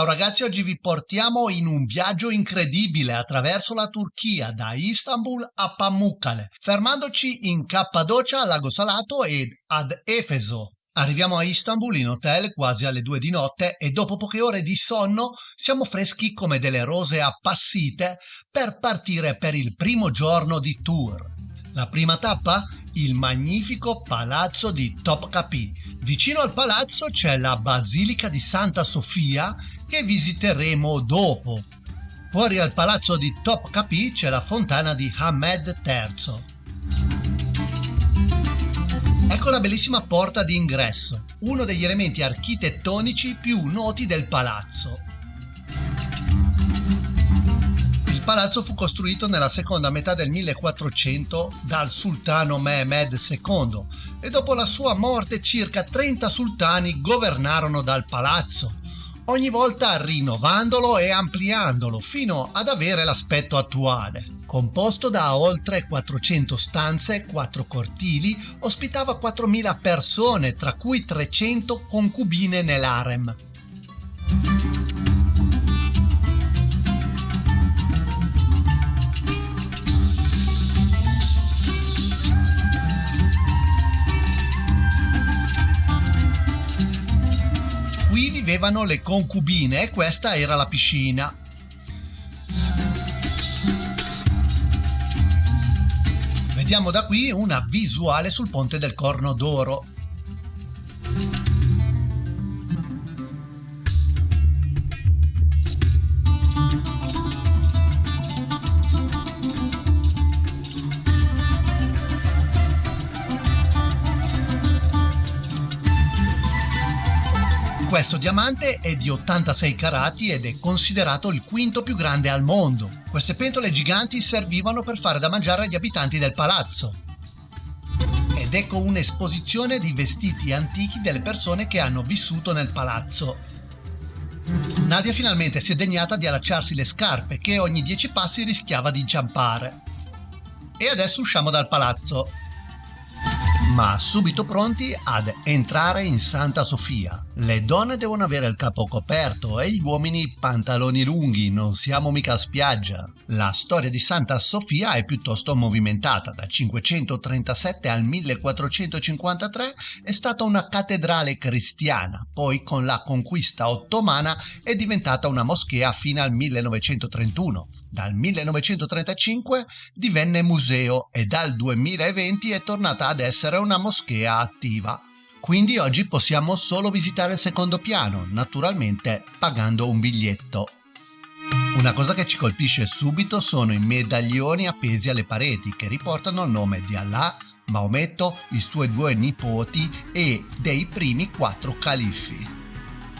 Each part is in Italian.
Ciao ragazzi, oggi vi portiamo in un viaggio incredibile attraverso la Turchia, da Istanbul a Pamukkale, fermandoci in Cappadocia, al Lago Salato ed ad Efeso. Arriviamo a Istanbul in hotel quasi alle 2 di notte e dopo poche ore di sonno siamo freschi come delle rose appassite per partire per il primo giorno di tour. La prima tappa? Il magnifico palazzo di Topkapi. Vicino al palazzo c'è la Basilica di Santa Sofia che visiteremo dopo. Fuori al palazzo di Topkapi c'è la fontana di Hamed III. Ecco la bellissima porta di ingresso, uno degli elementi architettonici più noti del palazzo. Il palazzo fu costruito nella seconda metà del 1400 dal sultano Mehmed II e dopo la sua morte circa 30 sultani governarono dal palazzo, ogni volta rinnovandolo e ampliandolo fino ad avere l'aspetto attuale. Composto da oltre 400 stanze, 4 cortili, ospitava 4.000 persone, tra cui 300 concubine nell'harem. Qui vivevano le concubine e questa era la piscina. Vediamo da qui una visuale sul ponte del Corno d'Oro. Questo diamante è di 86 carati ed è considerato il quinto più grande al mondo. Queste pentole giganti servivano per fare da mangiare agli abitanti del palazzo. Ed ecco un'esposizione di vestiti antichi delle persone che hanno vissuto nel palazzo. Nadia finalmente si è degnata di allacciarsi le scarpe che ogni 10 passi rischiava di inciampare. E adesso usciamo dal palazzo. Ma subito pronti ad entrare in Santa Sofia. Le donne devono avere il capo coperto e gli uomini pantaloni lunghi, non siamo mica a spiaggia. La storia di Santa Sofia è piuttosto movimentata. Dal 537 al 1453 è stata una cattedrale cristiana, poi con la conquista ottomana è diventata una moschea fino al 1931. Dal 1935 divenne museo e dal 2020 è tornata ad essere una moschea attiva. Quindi oggi possiamo solo visitare il secondo piano, naturalmente pagando un biglietto. Una cosa che ci colpisce subito sono i medaglioni appesi alle pareti che riportano il nome di Allah, Maometto, i suoi 2 nipoti e dei primi 4 califfi.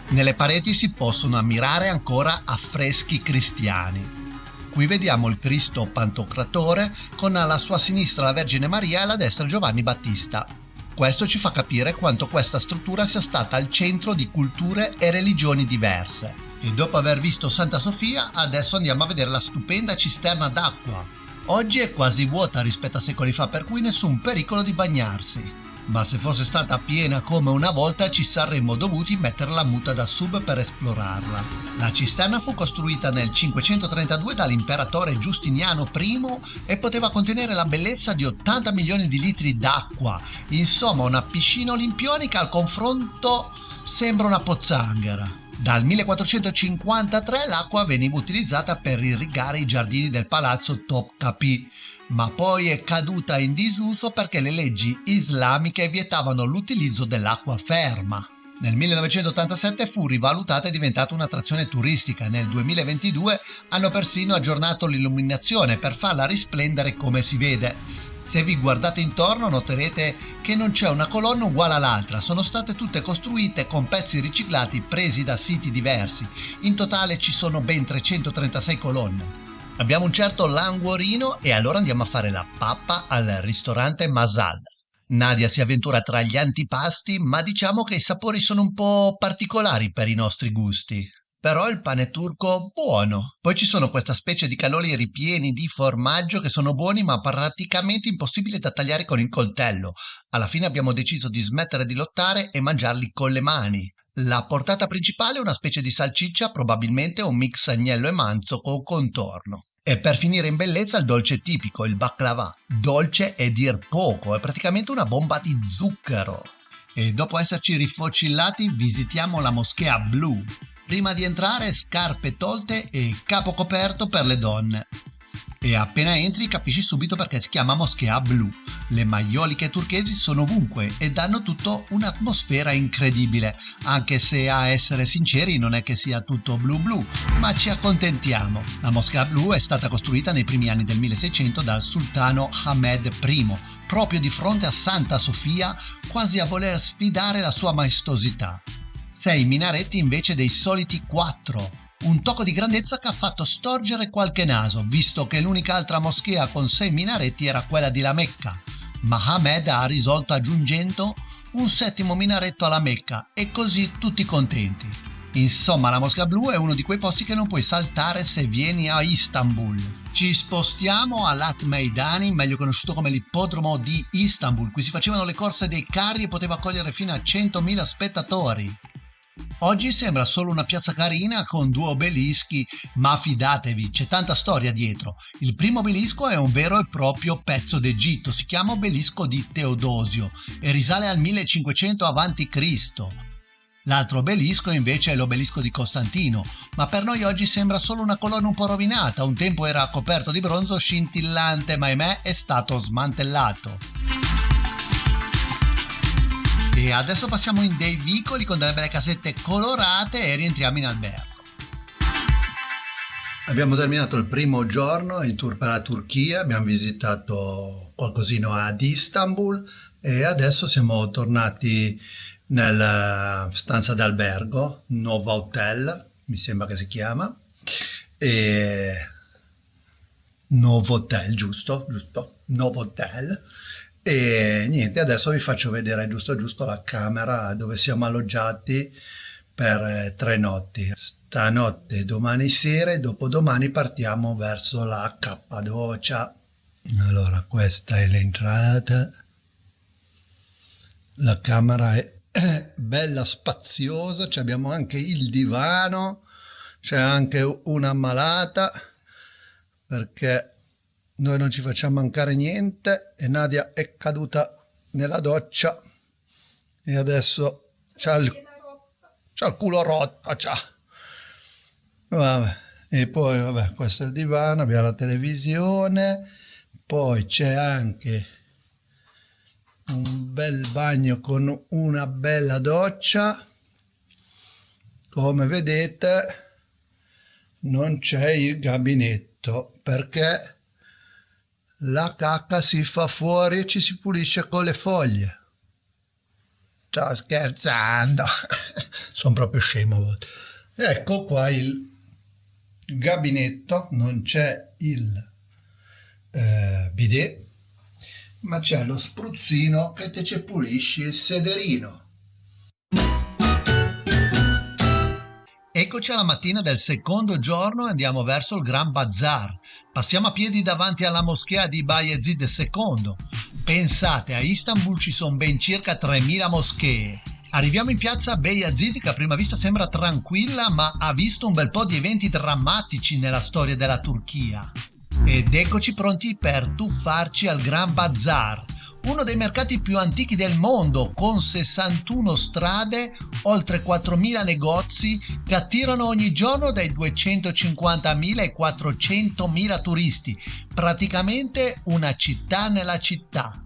Nelle pareti si possono ammirare ancora affreschi cristiani. Qui vediamo il Cristo Pantocratore con alla sua sinistra la Vergine Maria e alla destra Giovanni Battista. Questo ci fa capire quanto questa struttura sia stata al centro di culture e religioni diverse. E dopo aver visto Santa Sofia, adesso andiamo a vedere la stupenda cisterna d'acqua. Oggi è quasi vuota rispetto a secoli fa, per cui nessun pericolo di bagnarsi. Ma se fosse stata piena come una volta ci saremmo dovuti mettere la muta da sub per esplorarla. La cisterna fu costruita nel 532 dall'imperatore Giustiniano I e poteva contenere la bellezza di 80 milioni di litri d'acqua. Insomma, una piscina olimpionica al confronto sembra una pozzanghera. Dal 1453 l'acqua veniva utilizzata per irrigare i giardini del palazzo Topkapi, ma poi è caduta in disuso perché le leggi islamiche vietavano l'utilizzo dell'acqua ferma. Nel 1987 fu rivalutata e diventata un'attrazione turistica. Nel 2022 hanno persino aggiornato l'illuminazione per farla risplendere come si vede. Se vi guardate intorno noterete che non c'è una colonna uguale all'altra, sono state tutte costruite con pezzi riciclati presi da siti diversi. In totale ci sono ben 336 colonne. Abbiamo un certo languorino e allora andiamo a fare la pappa al ristorante Masal. Nadia si avventura tra gli antipasti, ma diciamo che i sapori sono un po' particolari per i nostri gusti. Però il pane turco buono. Poi ci sono questa specie di cannoli ripieni di formaggio che sono buoni ma praticamente impossibili da tagliare con il coltello. Alla fine abbiamo deciso di smettere di lottare e mangiarli con le mani. La portata principale è una specie di salsiccia, probabilmente un mix agnello e manzo con contorno. E per finire in bellezza il dolce tipico, il baklava. Dolce è dir poco, è praticamente una bomba di zucchero. E dopo esserci rifocillati visitiamo la moschea blu. Prima di entrare scarpe tolte e capo coperto per le donne. E appena entri capisci subito perché si chiama moschea blu. Le maioliche turchesi sono ovunque e danno tutto un'atmosfera incredibile, anche se a essere sinceri non è che sia tutto blu blu, ma ci accontentiamo. La moschea blu è stata costruita nei primi anni del 1600 dal sultano Ahmed I, proprio di fronte a Santa Sofia, quasi a voler sfidare la sua maestosità. 6 minaretti invece dei soliti 4. Un tocco di grandezza che ha fatto storgere qualche naso, visto che l'unica altra moschea con 6 minaretti era quella di La Mecca. Ma Ahmed ha risolto aggiungendo un 7° minaretto alla Mecca e così tutti contenti. Insomma, la Moschea Blu è uno di quei posti che non puoi saltare se vieni a Istanbul. Ci spostiamo all'At Meidani, meglio conosciuto come l'ippodromo di Istanbul. Qui si facevano le corse dei carri e poteva accogliere fino a 100.000 spettatori. Oggi sembra solo una piazza carina con 2 obelischi, ma fidatevi, c'è tanta storia dietro. Il primo obelisco è un vero e proprio pezzo d'Egitto, si chiama obelisco di Teodosio e risale al 1500 a.C. L'altro obelisco invece è l'obelisco di Costantino, ma per noi oggi sembra solo una colonna un po' rovinata, un tempo era coperto di bronzo scintillante, ma ahimè è stato smantellato. E adesso passiamo in dei vicoli con delle belle casette colorate e rientriamo in albergo. Abbiamo terminato il primo giorno in tour per la Turchia, abbiamo visitato qualcosina ad Istanbul e adesso siamo tornati nella stanza d'albergo, Nova Hotel, mi sembra che si chiama, e Novotel, giusto? Novotel. E niente, adesso vi faccio vedere giusto la camera dove siamo alloggiati per 3 notti. Stanotte, domani sera e dopodomani partiamo verso la Cappadocia. Allora, questa è l'entrata. La camera è bella spaziosa, abbiamo anche il divano, c'è anche una malata perché noi non ci facciamo mancare niente e Nadia è caduta nella doccia e adesso c'ha il culo rotto, Vabbè. E poi vabbè, questo è il divano, abbiamo la televisione, poi c'è anche un bel bagno con una bella doccia. Come vedete non c'è il gabinetto perché la cacca si fa fuori e ci si pulisce con le foglie. Sto scherzando, sono proprio scemo a volte. Ecco qua il gabinetto, non c'è il bidet, ma c'è lo spruzzino che te ci pulisci il sederino. Eccoci alla mattina del secondo giorno e andiamo verso il Gran Bazar. Passiamo a piedi davanti alla moschea di Bayezid II. Pensate, a Istanbul ci sono ben circa 3.000 moschee. Arriviamo in piazza Beyazid che a prima vista sembra tranquilla ma ha visto un bel po' di eventi drammatici nella storia della Turchia. Ed eccoci pronti per tuffarci al Gran Bazar, uno dei mercati più antichi del mondo, con 61 strade, oltre 4.000 negozi che attirano ogni giorno dai 250.000 ai 400.000 turisti, praticamente una città nella città.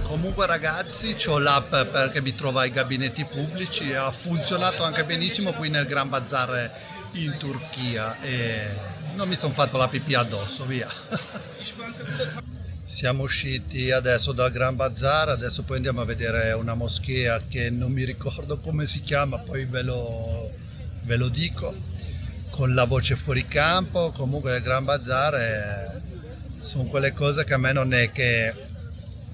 Comunque ragazzi, c'ho l'app perché mi trova ai gabinetti pubblici, ha funzionato anche benissimo qui nel Gran Bazar in Turchia e non mi sono fatto la pipì addosso, via. Siamo usciti adesso dal Gran Bazar, adesso poi andiamo a vedere una moschea che non mi ricordo come si chiama, poi ve lo dico, con la voce fuori campo. Comunque il Gran Bazar sono quelle cose che a me non è che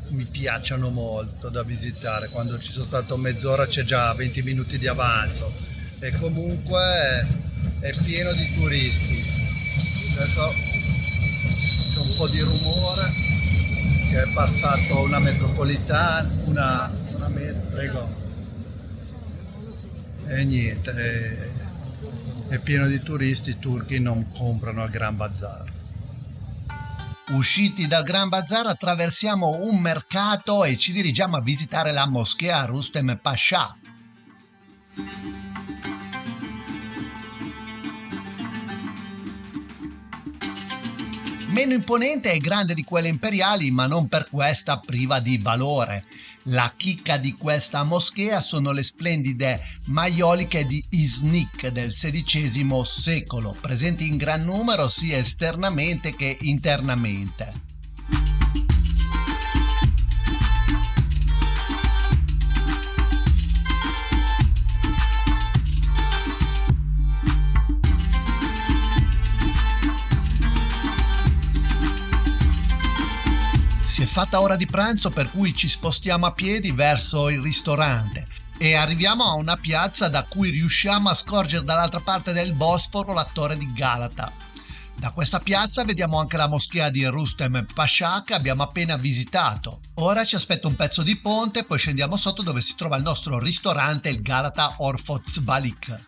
mi piacciono molto da visitare, quando ci sono stato mezz'ora c'è già 20 minuti di avanzo e comunque è pieno di turisti. Adesso c'è un po' di rumore che è passato una metropolitana, prego. e niente, è pieno di turisti, i turchi non comprano al Gran Bazar. Usciti dal Gran Bazar attraversiamo un mercato e ci dirigiamo a visitare la moschea Rustem Pasha. Meno imponente e grande di quelle imperiali, ma non per questa priva di valore. La chicca di questa moschea sono le splendide maioliche di Iznik del XVI secolo, presenti in gran numero sia esternamente che internamente. Si è fatta ora di pranzo, per cui ci spostiamo a piedi verso il ristorante e arriviamo a una piazza da cui riusciamo a scorgere dall'altra parte del Bosforo la torre di Galata. Da questa piazza vediamo anche la moschea di Rustem Pasha che abbiamo appena visitato. Ora ci aspetta un pezzo di ponte, poi scendiamo sotto dove si trova il nostro ristorante, il Galata Orfozbalik.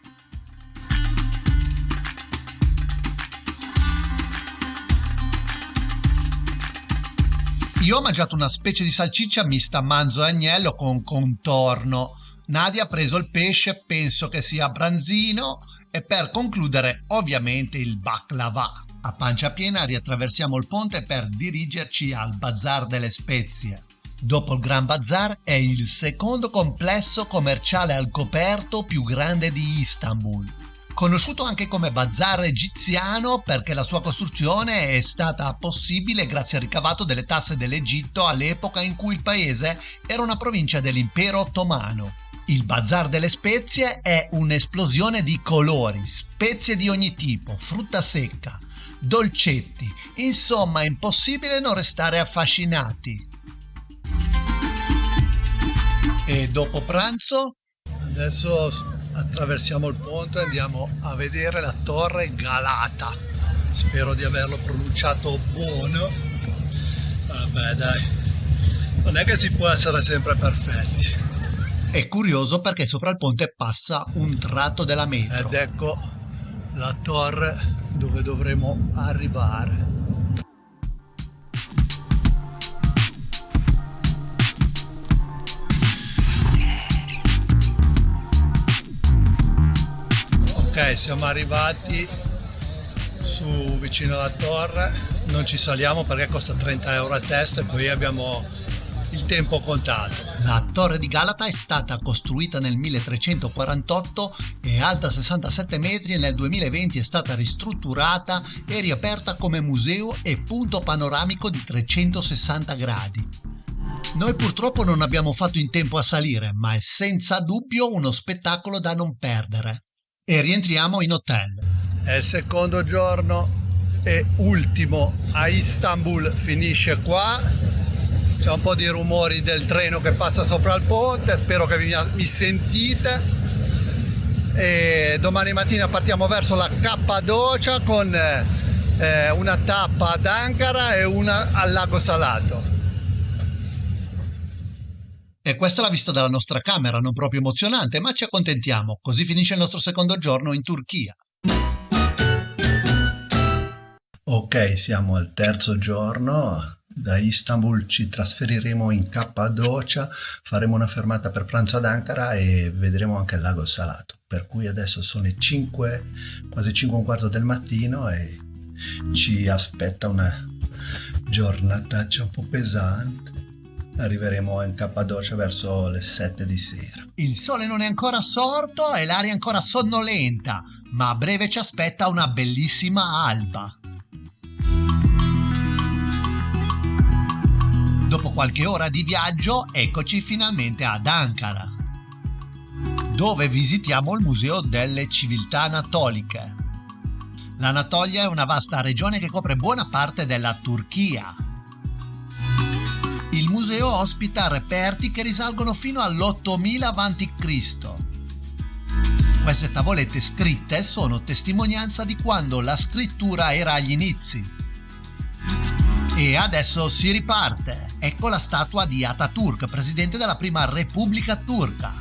Io ho mangiato una specie di salsiccia mista manzo e agnello con contorno. Nadia ha preso il pesce, penso che sia branzino, e per concludere ovviamente il baklava. A pancia piena riattraversiamo il ponte per dirigerci al Bazar delle Spezie. Dopo il Gran Bazar è il secondo complesso commerciale al coperto più grande di Istanbul. Conosciuto anche come Bazar egiziano perché la sua costruzione è stata possibile grazie al ricavato delle tasse dell'Egitto all'epoca in cui il paese era una provincia dell'impero ottomano. Il Bazar delle Spezie è un'esplosione di colori, spezie di ogni tipo, frutta secca, dolcetti, insomma è impossibile non restare affascinati. E dopo pranzo? Adesso attraversiamo il ponte e andiamo a vedere la torre Galata. Spero di averlo pronunciato buono. Vabbè dai, non è che si può essere sempre perfetti. È curioso perché sopra il ponte passa un tratto della metro. Ed ecco la torre dove dovremo arrivare. Ok, siamo arrivati su vicino alla torre, non ci saliamo perché costa 30 euro a testa e poi abbiamo il tempo contato. La torre di Galata è stata costruita nel 1348, è alta 67 metri e nel 2020 è stata ristrutturata e riaperta come museo e punto panoramico di 360 gradi. Noi purtroppo non abbiamo fatto in tempo a salire, ma è senza dubbio uno spettacolo da non perdere. E rientriamo in hotel. È il secondo giorno e ultimo a Istanbul, finisce qua. C'è un po' di rumori del treno che passa sopra il ponte, spero che mi sentite. E domani mattina partiamo verso la Cappadocia con una tappa ad Ankara e una al Lago Salato. E questa è la vista della nostra camera, non proprio emozionante, ma ci accontentiamo. Così finisce il nostro secondo giorno in Turchia. Ok, siamo al terzo giorno. Da Istanbul ci trasferiremo in Cappadocia, faremo una fermata per pranzo ad Ankara e vedremo anche il Lago Salato. Per cui adesso sono le 5, quasi 5 e un quarto del mattino e ci aspetta una giornataccia un po' pesante. Arriveremo in Cappadocia verso le 7 di sera. Il sole non è ancora sorto e l'aria è ancora sonnolenta, ma a breve ci aspetta una bellissima alba. Dopo qualche ora di viaggio, eccoci finalmente ad Ankara, dove visitiamo il Museo delle Civiltà Anatoliche. L'Anatolia è una vasta regione che copre buona parte della Turchia. Il museo ospita reperti che risalgono fino all'8000 a.C. Queste tavolette scritte sono testimonianza di quando la scrittura era agli inizi. E adesso si riparte. Ecco la statua di Ataturk, presidente della prima Repubblica Turca.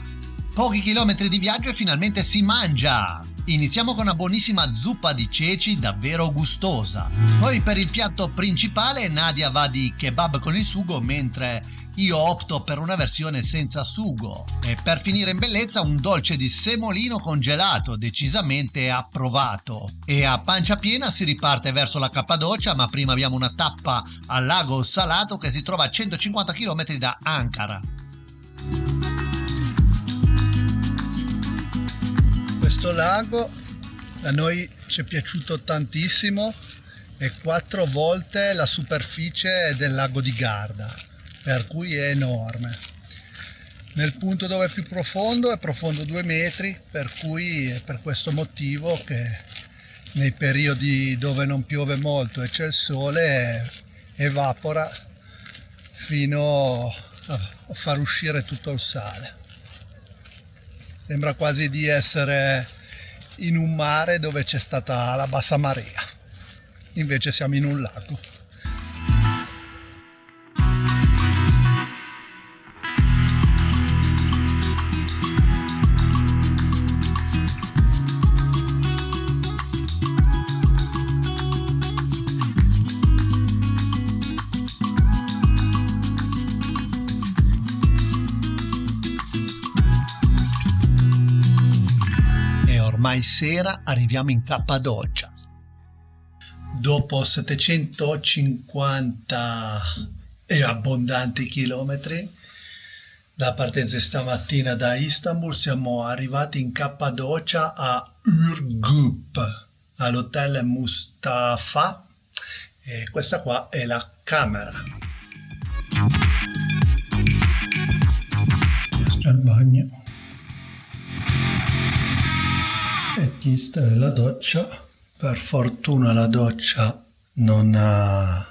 Pochi chilometri di viaggio e finalmente si mangia! Iniziamo con una buonissima zuppa di ceci davvero gustosa. Poi per il piatto principale Nadia va di kebab con il sugo, mentre io opto per una versione senza sugo. E per finire in bellezza un dolce di semolino congelato, decisamente approvato. E a pancia piena si riparte verso la Cappadocia, ma prima abbiamo una tappa al lago Salato che si trova a 150 km da Ankara. Questo lago a noi ci è piaciuto tantissimo, è 4 volte la superficie del lago di Garda, per cui è enorme. Nel punto dove è profondo 2 metri, per cui è per questo motivo che nei periodi dove non piove molto e c'è il sole evapora fino a far uscire tutto il sale. Sembra quasi di essere in un mare dove c'è stata la bassa marea, invece siamo in un lago. Ormai sera arriviamo in Cappadocia. Dopo 750 e abbondanti chilometri, la partenza stamattina da Istanbul, siamo arrivati in Cappadocia a Ürgüp, all'hotel Mustafa, e questa qua è la camera. Questo è il bagno. E questa è la doccia. Per fortuna la doccia non ha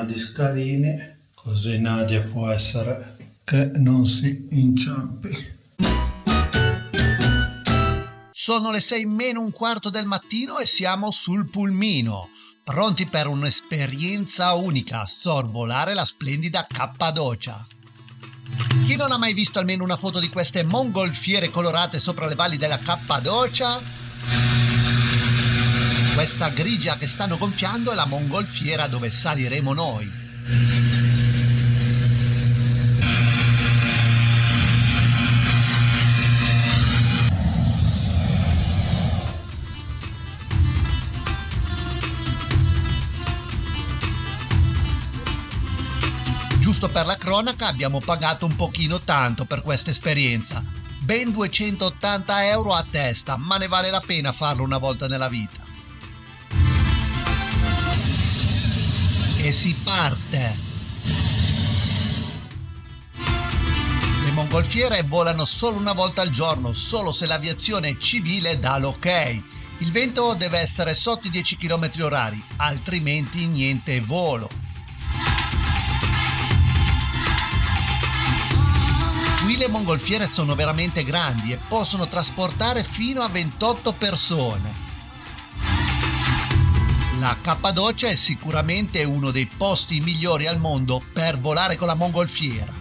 discalini, così Nadia può essere che non si inciampi. Sono le 6 meno un quarto del mattino e siamo sul pulmino, pronti per un'esperienza unica, sorvolare la splendida Cappadocia. Chi non ha mai visto almeno una foto di queste mongolfiere colorate sopra le valli della Cappadocia? Questa grigia che stanno gonfiando è la mongolfiera dove saliremo noi. Giusto per la cronaca, abbiamo pagato un pochino tanto per questa esperienza, ben 280 euro a testa, ma ne vale la pena farlo una volta nella vita. E si parte! Le mongolfiere volano solo una volta al giorno, solo se l'aviazione civile dà l'ok. Il vento deve essere sotto i 10 km/h, altrimenti niente volo. Qui le mongolfiere sono veramente grandi e possono trasportare fino a 28 persone. La Cappadocia è sicuramente uno dei posti migliori al mondo per volare con la mongolfiera.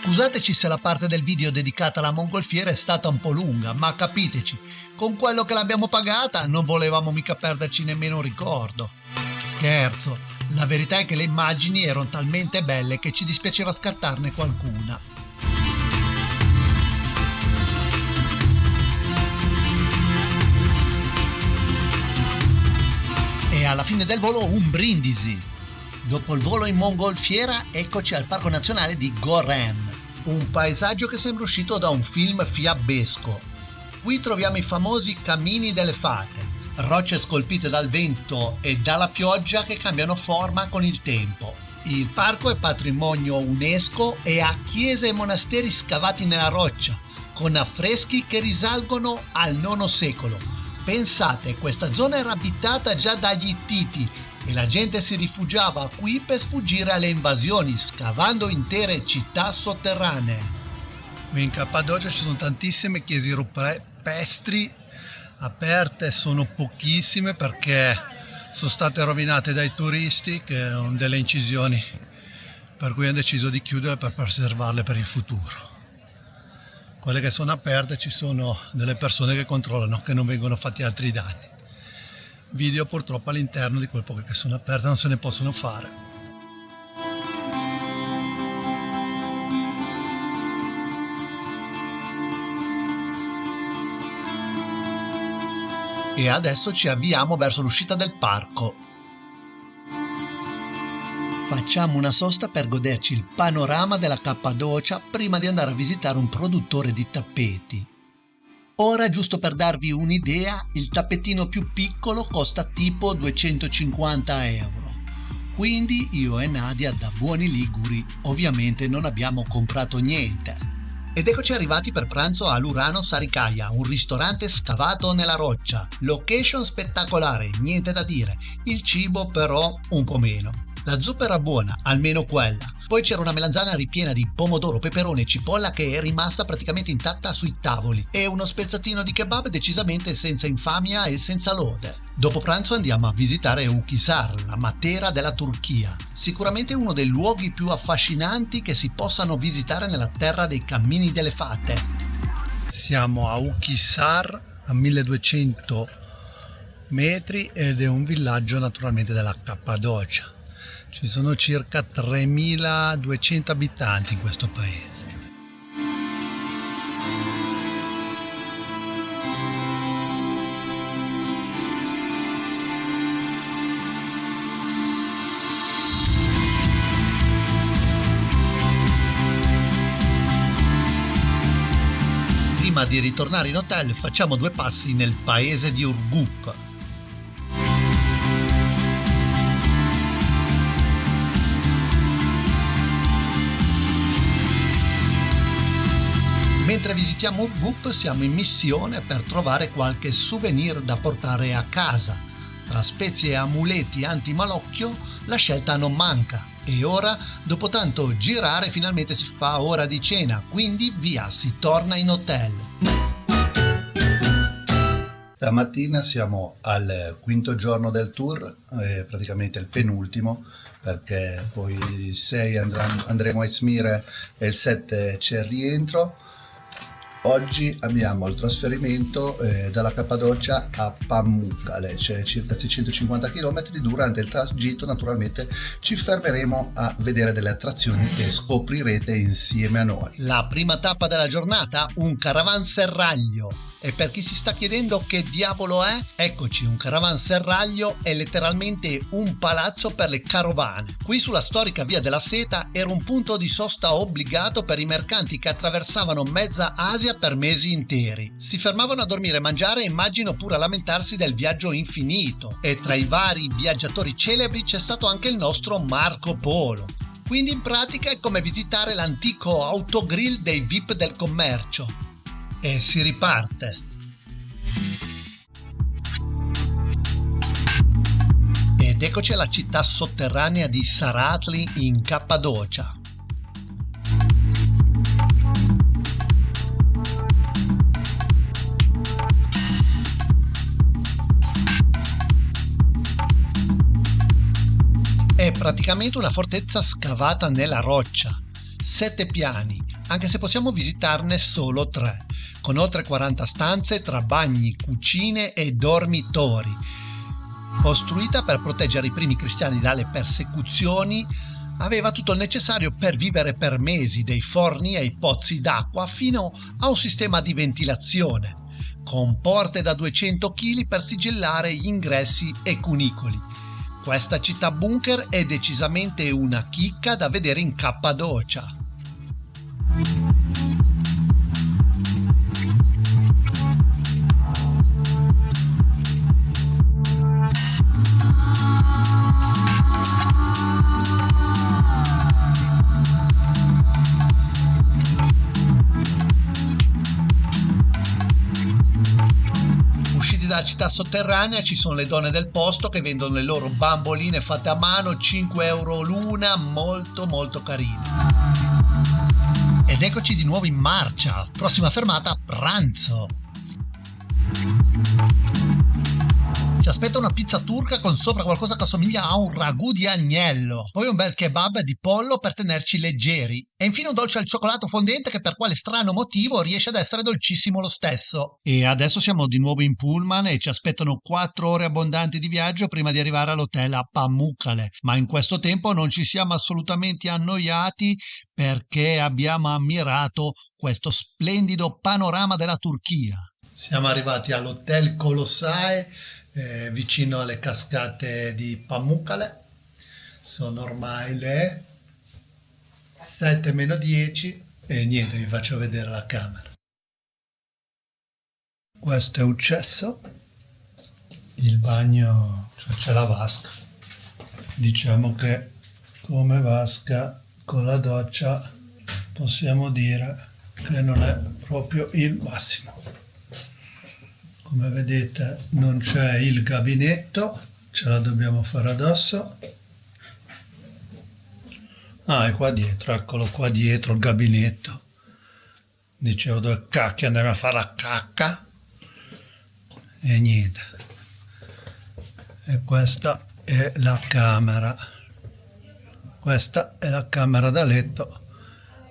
Scusateci se la parte del video dedicata alla mongolfiera è stata un po' lunga, ma capiteci, con quello che l'abbiamo pagata non volevamo mica perderci nemmeno un ricordo. Scherzo, la verità è che le immagini erano talmente belle che ci dispiaceva scartarne qualcuna. E alla fine del volo un brindisi. Dopo il volo in mongolfiera, eccoci al Parco Nazionale di Gorem. Un paesaggio che sembra uscito da un film fiabesco. Qui troviamo i famosi camini delle fate, rocce scolpite dal vento e dalla pioggia che cambiano forma con il tempo. Il parco è patrimonio UNESCO e ha chiese e monasteri scavati nella roccia, con affreschi che risalgono al IX secolo. Pensate, questa zona era abitata già dagli Ittiti e la gente si rifugiava qui per sfuggire alle invasioni, scavando intere città sotterranee. Qui in Cappadocia ci sono tantissime chiese rupestri Aperte sono pochissime perché sono state rovinate dai turisti che hanno delle incisioni, per cui hanno deciso di chiudere per preservarle per il futuro. Quelle che sono aperte ci sono delle persone che controllano che non vengono fatti altri danni. Video purtroppo all'interno di quel poche che sono aperte non se ne possono fare. E adesso ci avviamo verso l'uscita del parco. Facciamo una sosta per goderci il panorama della Cappadocia prima di andare a visitare un produttore di tappeti. Ora, giusto per darvi un'idea, il tappetino più piccolo costa tipo 250 euro. Quindi io e Nadia, da buoni liguri, ovviamente non abbiamo comprato niente. Ed eccoci arrivati per pranzo all'Urano Sarikaya, un ristorante scavato nella roccia. Location spettacolare, niente da dire. Il cibo però un po' meno. La zuppa era buona, almeno quella. Poi c'era una melanzana ripiena di pomodoro, peperone e cipolla che è rimasta praticamente intatta sui tavoli e uno spezzatino di kebab decisamente senza infamia e senza lode. Dopo pranzo andiamo a visitare Ukhisar, la Matera della Turchia. Sicuramente uno dei luoghi più affascinanti che si possano visitare nella terra dei cammini delle fate. Siamo a Ukhisar, a 1200 metri, ed è un villaggio naturalmente della Cappadocia. Ci sono circa 3200 abitanti in questo paese. Prima di ritornare in hotel facciamo due passi nel paese di Urgup. Mentre visitiamo Urgup siamo in missione per trovare qualche souvenir da portare a casa. Tra spezie e amuleti anti-malocchio la scelta non manca. E ora, dopo tanto girare, finalmente si fa ora di cena, quindi via, si torna in hotel. Stamattina siamo al quinto giorno del tour, praticamente il penultimo, perché poi il 6 andremo a Izmir e il 7 c'è il rientro. Oggi abbiamo il trasferimento dalla Cappadocia a Pamukkale, cioè circa 650 km. Durante il tragitto naturalmente ci fermeremo a vedere delle attrazioni che scoprirete insieme a noi. La prima tappa della giornata, un caravanserraglio. E per chi si sta chiedendo che diavolo è, eccoci, un caravanserraglio è letteralmente un palazzo per le carovane. Qui sulla storica via della Seta era un punto di sosta obbligato per i mercanti che attraversavano mezza Asia per mesi interi. Si fermavano a dormire e mangiare e immagino pure a lamentarsi del viaggio infinito. E tra i vari viaggiatori celebri c'è stato anche il nostro Marco Polo. Quindi in pratica è come visitare l'antico autogrill dei VIP del commercio. E si riparte. Ed eccoci alla città sotterranea di Saratli in Cappadocia. È praticamente una fortezza scavata nella roccia. 7 piani, anche se possiamo visitarne solo 3. Con oltre 40 stanze tra bagni, cucine e dormitori. Costruita per proteggere i primi cristiani dalle persecuzioni, aveva tutto il necessario per vivere per mesi, dai forni ai pozzi d'acqua fino a un sistema di ventilazione, con porte da 200 kg per sigillare gli ingressi e cunicoli. Questa città bunker è decisamente una chicca da vedere in Cappadocia. Dalla città sotterranea ci sono le donne del posto che vendono le loro bamboline fatte a mano, 5 euro l'una, molto molto carine. Ed eccoci di nuovo in marcia, prossima fermata pranzo. Ci aspetta una pizza turca con sopra qualcosa che assomiglia a un ragù di agnello, poi un bel kebab di pollo per tenerci leggeri e infine un dolce al cioccolato fondente che per quale strano motivo riesce ad essere dolcissimo lo stesso. E adesso siamo di nuovo in pullman e ci aspettano 4 ore abbondanti di viaggio prima di arrivare all'hotel a Pamukkale, ma in questo tempo non ci siamo assolutamente annoiati perché abbiamo ammirato questo splendido panorama della Turchia. Siamo arrivati all'hotel Colossae, vicino alle cascate di Pamukkale. Sono ormai le 7:10 e niente, vi faccio vedere la camera. Questo è un cesso, il bagno, cioè c'è la vasca. Diciamo che come vasca con la doccia possiamo dire che non è proprio il massimo. Come vedete non c'è il gabinetto, ce la dobbiamo fare addosso. Ah, è qua dietro, eccolo qua dietro il gabinetto. Dicevo dove cacchio andiamo a fare la cacca. E niente. E questa è la camera. Questa è la camera da letto.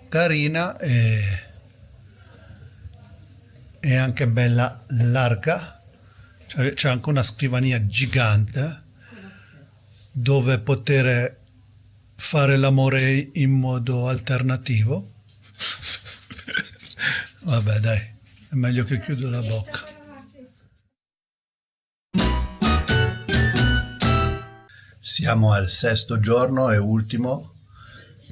Carina e anche bella larga, c'è anche una scrivania gigante dove poter fare l'amore in modo alternativo. Vabbè dai, è meglio che chiudo la bocca. Siamo al 6° giorno e ultimo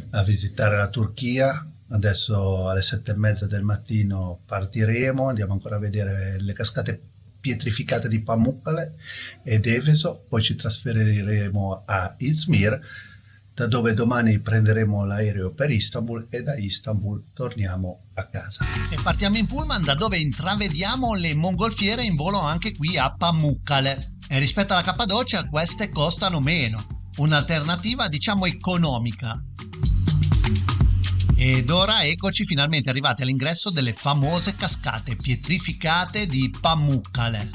a visitare la Turchia. Adesso alle 7:30 del mattino partiremo, andiamo ancora a vedere le cascate pietrificate di Pamukkale ed Efeso, poi ci trasferiremo a Izmir, da dove domani prenderemo l'aereo per Istanbul e da Istanbul torniamo a casa. E partiamo in pullman da dove intravediamo le mongolfiere in volo anche qui a Pamukkale. E rispetto alla Cappadocia queste costano meno, un'alternativa diciamo economica. Ed ora eccoci finalmente arrivati all'ingresso delle famose cascate pietrificate di Pamukkale.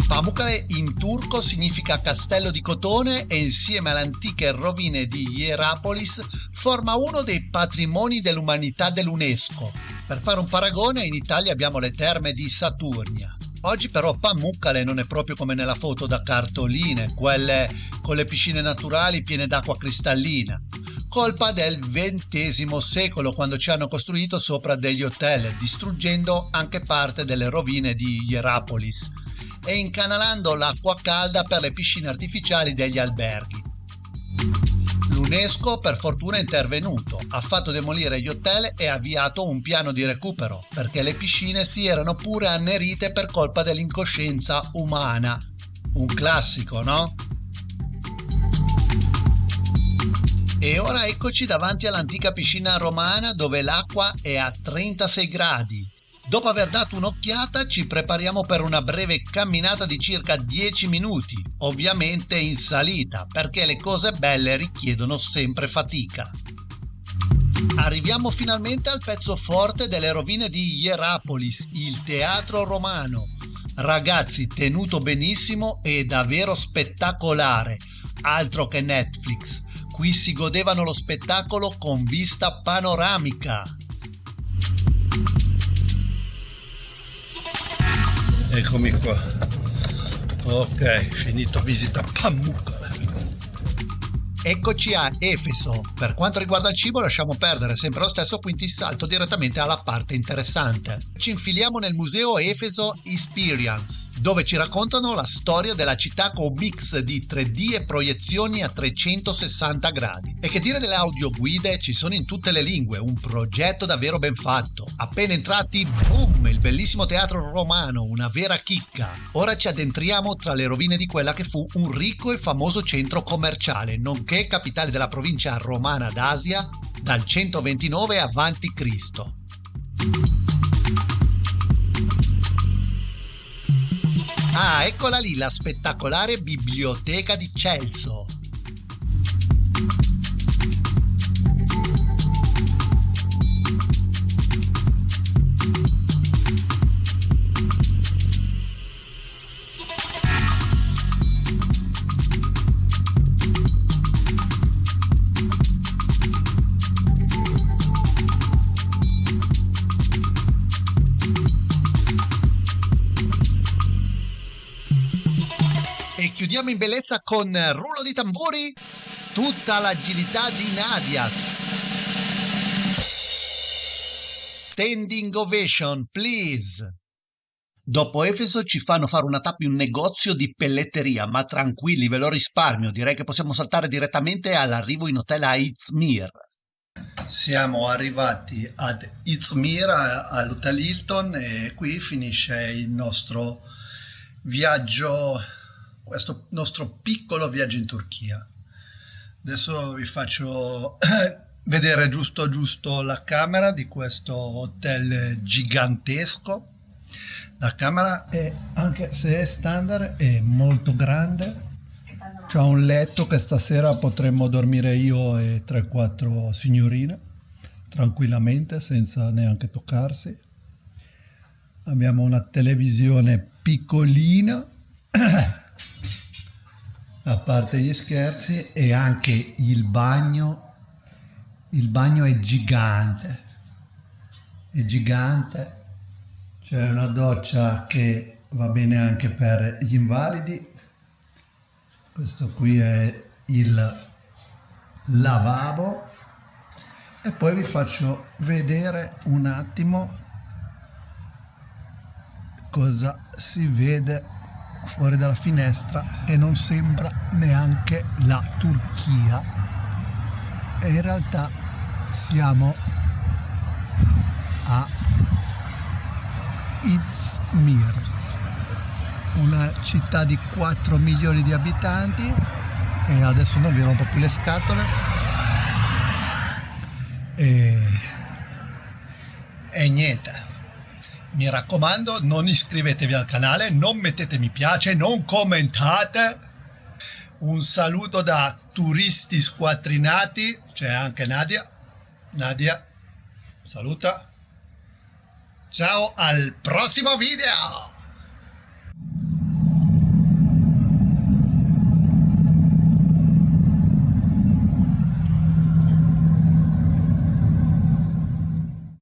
Pamukkale in turco significa castello di cotone e insieme alle antiche rovine di Hierapolis forma uno dei patrimoni dell'umanità dell'UNESCO. Per fare un paragone, in Italia abbiamo le terme di Saturnia. Oggi però Pamukkale non è proprio come nella foto da cartoline, quelle con le piscine naturali piene d'acqua cristallina. Colpa del XX secolo, quando ci hanno costruito sopra degli hotel, distruggendo anche parte delle rovine di Hierapolis e incanalando l'acqua calda per le piscine artificiali degli alberghi. L'UNESCO per fortuna è intervenuto, ha fatto demolire gli hotel e ha avviato un piano di recupero, perché le piscine si erano pure annerite per colpa dell'incoscienza umana. Un classico, no? E ora eccoci davanti all'antica piscina romana dove l'acqua è a 36 gradi. Dopo aver dato un'occhiata ci prepariamo per una breve camminata di circa 10 minuti, ovviamente in salita, perché le cose belle richiedono sempre fatica. Arriviamo finalmente al pezzo forte delle rovine di Hierapolis, il teatro romano. Ragazzi, tenuto benissimo e davvero spettacolare, altro che Netflix. Qui si godevano lo spettacolo con vista panoramica. Eccomi qua. Ok, finito visita Pamukkale. Eccoci a Efeso. Per quanto riguarda il cibo lasciamo perdere sempre lo stesso, quindi salto direttamente alla parte interessante. Ci infiliamo nel museo Efeso Experience, dove ci raccontano la storia della città con un mix di 3D e proiezioni a 360 gradi. E che dire delle audioguide, ci sono in tutte le lingue, un progetto davvero ben fatto. Appena entrati, boom, il bellissimo teatro romano, una vera chicca. Ora ci addentriamo tra le rovine di quella che fu un ricco e famoso centro commerciale, nonché capitale della provincia romana d'Asia dal 129 a.C. Ah, eccola lì, la spettacolare biblioteca di Celso. Andiamo in bellezza con rullo di tamburi, tutta l'agilità di Nadias. Standing ovation, please. Dopo Efeso ci fanno fare una tappa in un negozio di pelletteria, ma tranquilli, ve lo risparmio, direi che possiamo saltare direttamente all'arrivo in hotel a Izmir. Siamo arrivati ad Izmir, all'Hotel Hilton, e qui finisce il nostro viaggio, questo nostro piccolo viaggio in Turchia. Adesso vi faccio vedere giusto la camera di questo hotel gigantesco. La camera è, anche se è standard, è molto grande. C'è un letto che stasera potremmo dormire io e 3-4 signorine tranquillamente, senza neanche toccarsi. Abbiamo una televisione piccolina, a parte gli scherzi, e anche il bagno. Il bagno è gigante, c'è una doccia che va bene anche per gli invalidi. Questo qui è il lavabo, e poi vi faccio vedere un attimo cosa si vede fuori dalla finestra, e non sembra neanche la Turchia. E in realtà siamo a Izmir, una città di 4 milioni di abitanti, e adesso non vi rompo più le scatole. E niente, mi raccomando, non iscrivetevi al canale, non mettete mi piace, non commentate. Un saluto da turisti squattrinati, c'è anche Nadia. Nadia, saluta. Ciao, al prossimo video!